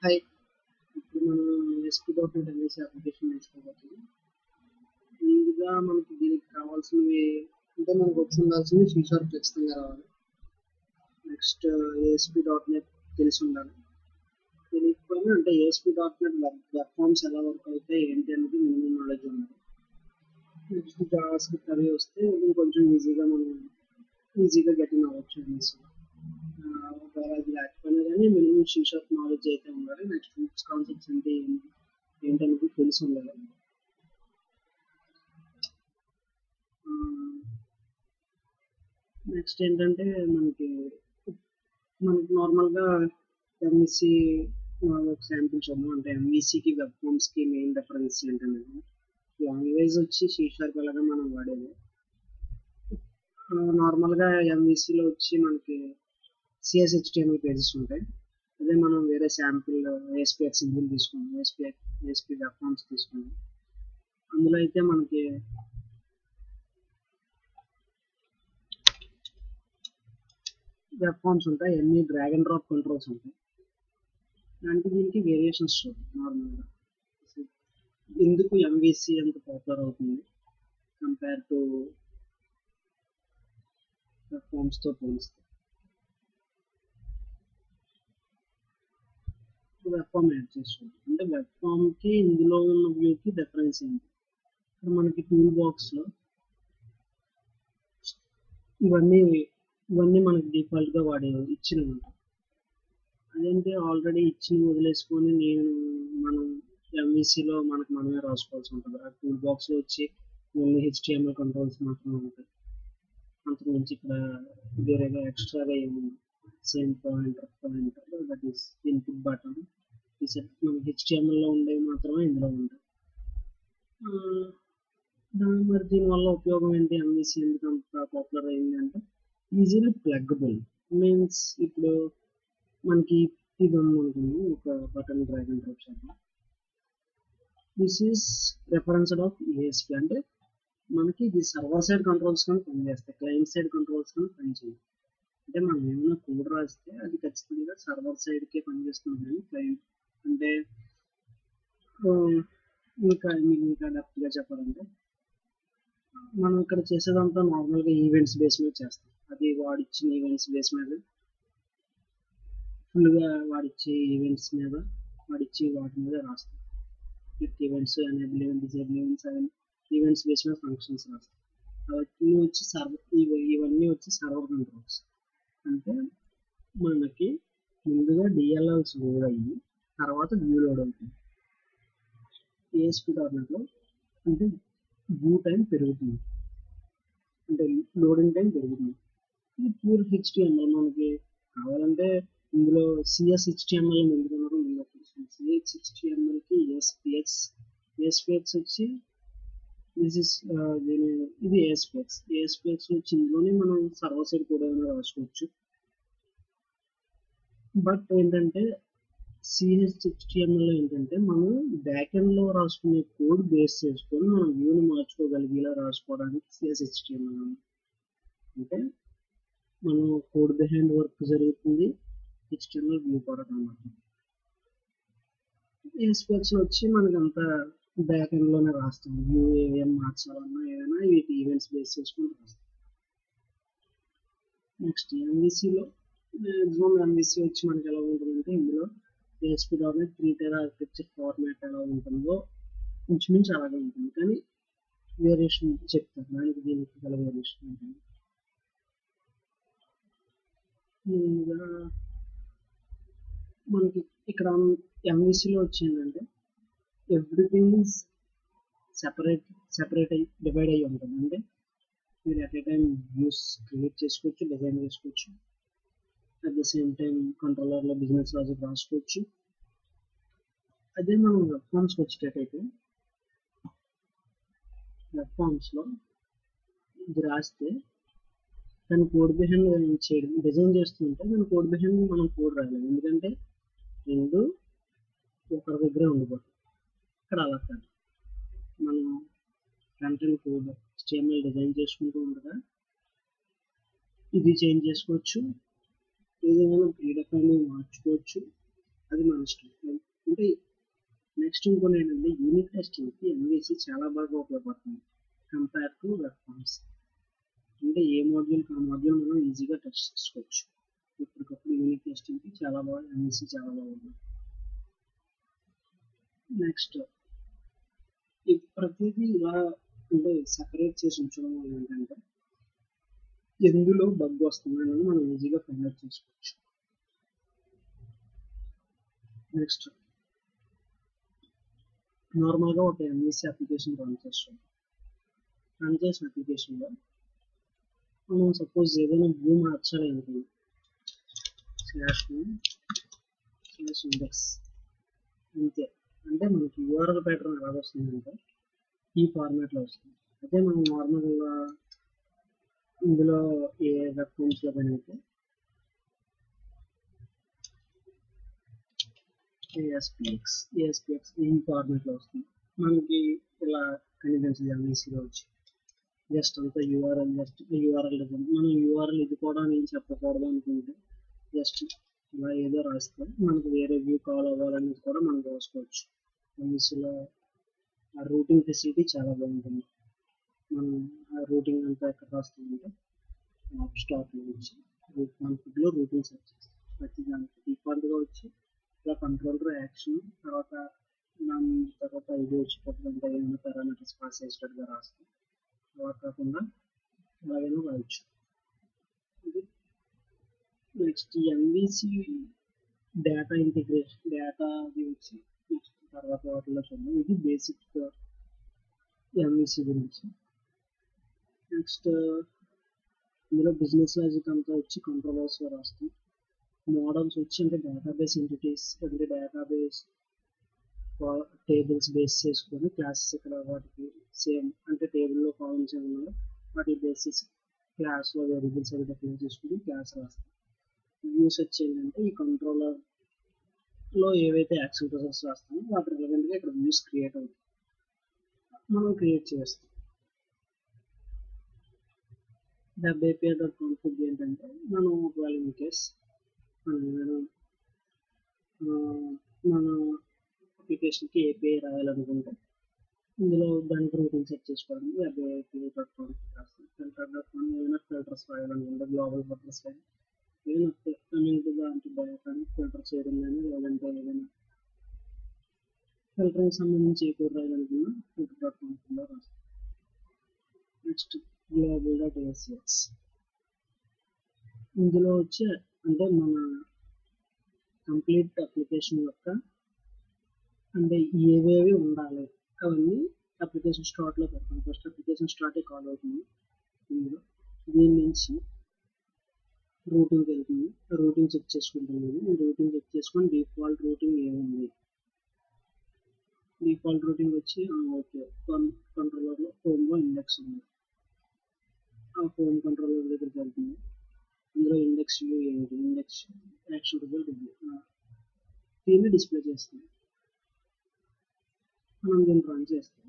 Hi, ఇప్పుడు మనం ASP.NET అనేసి అప్లికేషన్ నేర్చుకోబోతున్నాం. ముందుగా మనకి దీనికి కావాల్సినవి అంటే మనకు వచ్చి ఉండాల్సినవి C# ఖచ్చితంగా రావాలి. నెక్స్ట్ ASP.NET తెలిసి ఉండాలి. తెలియకపోయినా అంటే ASP.NET వెబ్ ఫార్మ్స్ ఎలా వర్క్ అవుతాయి ఏంటి అనేది మినిమం నాలెడ్జ్ ఉండాలి. నెక్స్ట్ జావాస్క్రిప్ట్ అవి వస్తే ఇంకొంచెం ఈజీగా గెటింగ్ అవ్వచ్చు అనేసి. ఒకవేళ అది లేకపోయినా కానీ మినిమం C# నాలెడ్జ్ అయితే ఉండాలి. నెక్స్ట్ రూట్స్ కాన్సెప్ట్స్ అంటే ఏంటనేది తెలిసి ఉండాలి. నెక్స్ట్ ఏంటంటే మనకి నార్మల్గా ఎంవిసి ఒక శాంపిల్ చూద్దాం. అంటే ఎంవిసికి వెబ్ ఫార్మ్స్కి మెయిన్ డిఫరెన్స్ ఏంటనేది. లాంగ్వేజ్ వచ్చి C# అలాగా మనం వాడేది. నార్మల్గా ఎంవిసిలో వచ్చి మనకి CSHTML పేజెస్ ఉంటాయి. అదే మనం వేరే శాంపిల్ ASP.NET సింగిల్ తీసుకున్నాం, ASP వెబ్ ఫార్మ్స్ తీసుకున్నాం. అందులో అయితే మనకి వెబ్ ఫార్మ్స్ ఉంటాయి, అన్ని డ్రాగ్ అండ్ డ్రాప్ కంట్రోల్స్ ఉంటాయి. దానికి దీనికి వేరియేషన్స్ చూద్దాం. నార్మల్గా ఎందుకు ఎంవిసి ఎంత పాపులర్ అవుతుంది కంపేర్ టు వెబ్ ఫార్మ్స్తో పోలిస్తే. వెబ్ ఫార్మ్ యాడ్ చేసుకోండి. అంటే వెబ్ ఫామ్కి ఇందులో ఉన్న వ్యూకి డిఫరెన్స్ ఏంటి? ఇక్కడ మనకి టూల్ బాక్స్లో ఇవన్నీ మనకి డిఫాల్ట్గా ఇచ్చినవి ఉంటాయి. అదేంటి ఆల్రెడీ ఇచ్చి వదిలేసుకొని మనం ఎంవిసిలో మనమే రాసుకోవాల్సి ఉంటుంది. ఆ టూల్ బాక్స్లో వచ్చి ఓన్లీ HTML కంట్రోల్స్ మాత్రమే ఉంటాయి. అంతకుమించి ఇక్కడ వేరేగా ఎక్స్ట్రాగా ఏముంది? Same pointer that is input button ఈ సెట్ మనకి HTMLలో ఉండేవి మాత్రమే ఇందులో ఉంటాయి. మరి దీనివల్ల ఉపయోగం ఏంటి? ఎంవిసి ఎందుకు అంత పాపులర్ అయింది అంటే ఈజీలీ ప్లగ్గబుల్. మీన్స్ ఇప్పుడు మనకి ఇది ఉందనుకుందాం, ఒక బటన్ డ్రాగ్ అండ్ డ్రాప్ చేద్దాం. This is referenced of ASP. అంటే మనకి ఇది సర్వర్ సైడ్ కంట్రోల్స్ కానీ పనిచేస్తాయి, క్లయింట్ సైడ్ కంట్రోల్స్ కానీ పనిచేయాలి. అంటే మనం ఏమైనా కోడ్ రాస్తే అది ఖచ్చితంగా సర్వర్ సైడ్కే పనిచేస్తుంది. కానీ క్లయింట్ అంటే ఇంకా డెప్త్గా చెప్పాలంటే మనం ఇక్కడ చేసేదంతా నార్మల్గా ఈవెంట్స్ బేస్ మీద చేస్తాం. అది వాడిచ్చిన ఈవెంట్స్ బేస్ మీద ఫుల్గా వాడిచ్చే ఈవెంట్స్ మీద వాటి మీద రాస్తాం. Click events, enable event, disable events, events base మీద ఫంక్షన్స్ రాస్తాం. ఇవన్నీ వచ్చి సర్వర్ కంట్రోల్స్. అంటే మనకి ముందుగా DLLs లోడ్ అయ్యి తర్వాత వ్యూ లోడ్ అవుతుంది. ASP.NETలో అంటే వ్యూ టైం పెరుగుతుంది, అంటే లోడింగ్ టైం పెరుగుతుంది. ఇది ప్యూర్ HTML. మనకి కావాలంటే ఇందులో CSHTML ఎందుకున్నారు? CSHTMLకి ASPX వచ్చి ఇది ASPX వచ్చి ఇందులోనే మనం సర్వర్ సైడ్ కూడా ఏమైనా రాసుకోవచ్చు. బట్ ఏంటంటే CSHTML ఏంటంటే మనం బ్యాక్ ఎండ్లో రాసుకునే కోడ్ బేస్ చేసుకొని మనం వ్యూని మార్చుకోగలిగేలా రాసుకోవడానికి CSHTML. అంటే మనం కోడ్ బిహైండ్ వర్క్ జరుగుతుంది, HTML వ్యూ ప్రోడక్ట్ అన్నమాట. ASPXలో వచ్చి మనకి అంతా బ్యాక్ ఎండ్లోనే రాస్తాం. వ్యూ ఏం మార్చాలన్నా ఏదైనా వీటి ఈవెంట్స్ బేస్ చేసుకొని రాస్తాం. నెక్స్ట్ ఎంవిసిలో మ్యాక్సిమం ఎంవిసి వచ్చి మనకి ఎలా ఉంటుందంటే ఇందులో ASP.NET 3-tier ఆర్కిటెక్చర్ ఫార్మాట్ ఎలా ఉంటుందో ఇంచుమించు అలాగే ఉంటుంది. కానీ వేరియేషన్ చెప్తారు, దానికి దీనికి గల వేరియేషన్ ఉంటుంది. మనకి ఇక్కడ ఎంవిసిలో వచ్చిందంటే ఎవ్రీథింగ్ ఈజ్ సెపరేట్ అయ్యి డివైడ్ అయ్యి ఉంటుంది. అంటే మీరు at a time views create చేసుకోవచ్చు, డిజైన్ చేసుకోవచ్చు, అట్ ద సేమ్ టైం కంట్రోలర్లో బిజినెస్ లాజిక్ రాసుకోవచ్చు. అదే మనం వెబ్ ఫార్మ్స్కి వచ్చేటట్టయితే వెబ్ ఫార్మ్స్లో ఇది రాస్తే దాని కోడ్ బిహైండ్ చేయడం, డిజైన్ చేస్తుంటే దాని కోడ్ బిహైండ్ మనం కోడ్ రాయలేము. ఎందుకంటే రెండు ఒకరి దగ్గరే ఉండిపోతుంది. ఇక్కడ అలా కాదు, మనం front end code HTML design చేసుకుంటూ ఉండగా ఇది చేంజ్ చేసుకోవచ్చు, ఏదైనా ప్రీడిఫైన్ మార్చుకోవచ్చు. అది మన ఇష్టం. అంటే నెక్స్ట్ ఇంకొన్ని ఏంటంటే యూనిట్ టెస్టింగ్కి MVC చాలా బాగా ఉపయోగపడుతుంది కంపేర్ టు వెబ్ ఫామ్స్. అంటే ఏ మాడ్యూల్కి ఆ మాడ్యూల్ మనం ఈజీగా టెస్ట్ చేసుకోవచ్చు. ఇప్పటికప్పుడు యూనిట్ టెస్టింగ్కి చాలా బాగా MVC చాలా బాగుంది. నెక్స్ట్ ప్రతిదీ ఇలా అంటే సెపరేట్ చేసి ఉంచడం వల్ల ఏంటంటే ఎందులో బగ్ వస్తుందని మనం ఈజీగా ఫైండ్ అవుట్ చేసుకోవచ్చు. నెక్స్ట్ నార్మల్గా ఒక MVC అప్లికేషన్ రన్ చేస్తాం. రన్ చేసిన అప్లికేషన్లో మనం సపోజ్ ఏదైనా వ్యూ మార్చాలి అనుకున్నాం /home/index అంతే. అంటే మనకి URL ప్యాటర్న్ ఎలా వస్తుందంటే ఈ ఫార్మాట్లో వస్తుంది. అదే మనం నార్మల్గా ఇందులో ఏ వెబ్ ఫామ్స్లో పైన అయితే ASPX ఈ ఫార్మాట్లో వస్తుంది. మనకి ఇలా కనిపించింది MVCలో వచ్చి జస్ట్ అంతా URL మనం URL ఇది కూడా నేను చెప్పకూడదు అనుకుంటే జస్ట్ ఇలా ఏదో రాస్తే మనకు వేరే వ్యూ కాల్ అవ్వాలనేది కూడా మనం రాసుకోవచ్చు. MVCలో ఆ రూటింగ్ ఫెసిలిటీ చాలా బాగుంటుంది. మనం ఆ రూటింగ్ అంతా ఎక్కడ రాస్తామంటే స్టార్ట్ నుంచి రూట్ కాన్ఫిగ్లో రూటింగ్ సెట్ చేస్తాం. ప్రతి దానికి డిఫాల్ట్గా వచ్చి ఇలా కంట్రోలర్ యాక్షన్ తర్వాత దాని తర్వాత ఇది వచ్చేటప్పుడు ఏమైనా పారామీటర్స్ పాస్ చేసేటట్టుగా రాస్తాం. అలా కాకుండా అలాగైనా రాయొచ్చు. Next MVC data integration data అది వచ్చి నెక్స్ట్ తర్వాత వాటిలో చూద్దాం. ఇది బేసిక్ MVC గురించి. నెక్స్ట్ ఇందులో బిజినెస్ లాజిక్ అంతా వచ్చి కంట్రోలర్స్లో రాస్తాం. మోడల్స్ వచ్చి అంటే డేటాబేస్ ఎంటిటీస్ అంటే డేటాబేస్ టేబుల్స్ బేస్ చేసుకొని క్లాసెస్ ఇక్కడ వాటికి సేమ్ అంటే టేబుల్లో కాలమ్స్ ఏమన్నాయో వాటి బేసిస్ క్లాస్లో వేరియబుల్స్ అవి డిఫైన్ చేసుకుని క్లాస్ రాస్తాం. వ్యూస్ వచ్చి ఏంటంటే ఈ కంట్రోలర్లో ఏవైతే యాక్షన్ ప్రాసెస్ రాస్తామో వాటి రిలవెంట్గా ఇక్కడ వ్యూస్ క్రియేట్ అవుతాయి. మనం క్రియేట్ చేస్తాం. web-api.config ఏంటంటే మనం ఒకవేళ ఇన్ కేస్ మన అప్లికేషన్కి API రాయాలనుకుంటే ఇందులో దానికి రూటింగ్ సెట్ చేసుకోవడం web-api.config రాస్తాం. filter.com ఏదైనా ఫిల్టర్స్ రాయాలనుకుంటే గ్లోబల్ ఫిల్టర్స్ కానీ ఏదైనా కమింగ్ టు దాంట్లో డేటాని ఫిల్టర్ చేయడం కానీ లేదంటే ఏదైనా ఫిల్టరింగ్ సంబంధించి ఏ కోడ్ రాయాలనుకున్నా filter.configలో రాస్తాం. నెక్స్ట్ global.asx ఇందులో వచ్చి అంటే మన కంప్లీట్ అప్లికేషన్ యొక్క అంటే ఏవేవి ఉండాలి అవన్నీ అప్లికేషన్ స్టార్ట్లో పెడతాం. ఫస్ట్ అప్లికేషన్ స్టార్టే కాల్ అవుతుంది. ఇందులో దీని నుంచి రూటింగ్కి వెళ్తుంది. రూటింగ్ చెక్ చేసుకుంటుంది. రూటింగ్ చెక్ చేసుకొని డిఫాల్ట్ రూటింగ్ ఏముంది డిఫాల్ట్ రూటింగ్ వచ్చి ఓకే కంట్రోలర్లో హోమ్లో ఇండెక్స్ ఉంది. ఆ హోమ్ కంట్రోలర్ దగ్గరికి వెళ్తుంది. ఇందులో ఇండెక్స్ వ్యూ ఏంటి ఇండెక్స్ యాక్షన్ రిజల్ట్ ఉంది. దీన్ని డిస్ప్లే చేస్తుంది. మనం దీన్ని రన్ చేస్తాం.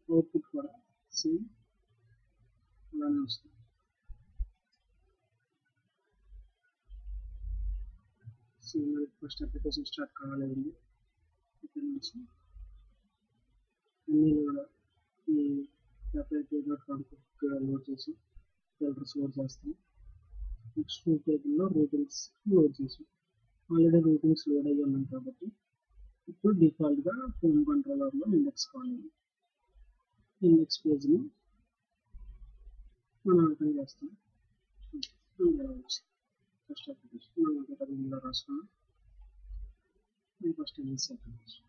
అవుట్పుట్ కూడా సేమ్ అలానే వస్తుంది. సేమ్ ఫస్ట్ అప్లికేషన్ స్టార్ట్ కావాలండి. ఇక్కడ నుంచి అన్నీ కూడా ఈ web-api.config లోడ్ చేసి ఫిల్టర్స్ లోడ్ చేస్తాం. నెక్స్ట్ టేబుల్లో రూటింగ్స్ లోడ్ చేసాం. ఆల్రెడీ రూటింగ్స్ లోడ్ అయ్యి ఉన్నాం కాబట్టి ఇప్పుడు డిఫాల్ట్గా హోమ్ కంట్రోలర్లో ఇండెక్స్ కావాలి. ఇండెక్స్ పేజ్ని మనం ఓపెన్ చేస్తాం. ఫస్ట్ అప్లికేషన్ మనం ఇక్కడ ఇందులో రాసుకున్నాం. ఫస్ట్ MVC అప్లికేషన్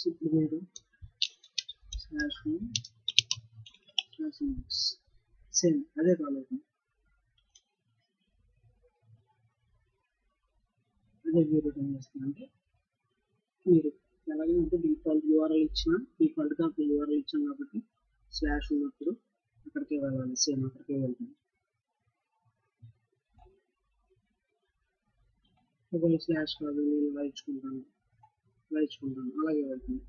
ఇప్పుడు మీరు /home/index సేమ్ అదే కాల్ అవుతుంది. అదే వ్యూ రిటర్న్ చేస్తుందంటే మీరు ఎలాగైనా డిఫాల్ట్ URL ఇచ్చిన డిఫాల్ట్గా ఒక URL ఇచ్చాం కాబట్టి స్లాష్ ఉన్నప్పుడు అక్కడికే వెళ్ళాలి. సేమ్ అక్కడికే వెళ్తుంది. ఒకవేళ స్లాష్ కాదు నేను ఇలా ఇచ్చుకుంటాను అలాగే వెళ్తుంది.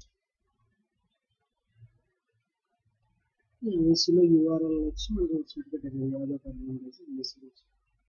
MVCలో URL వచ్చి మనకు వచ్చినట్టుగా తెలియదు. అదో పరిమాణం చేసి MVC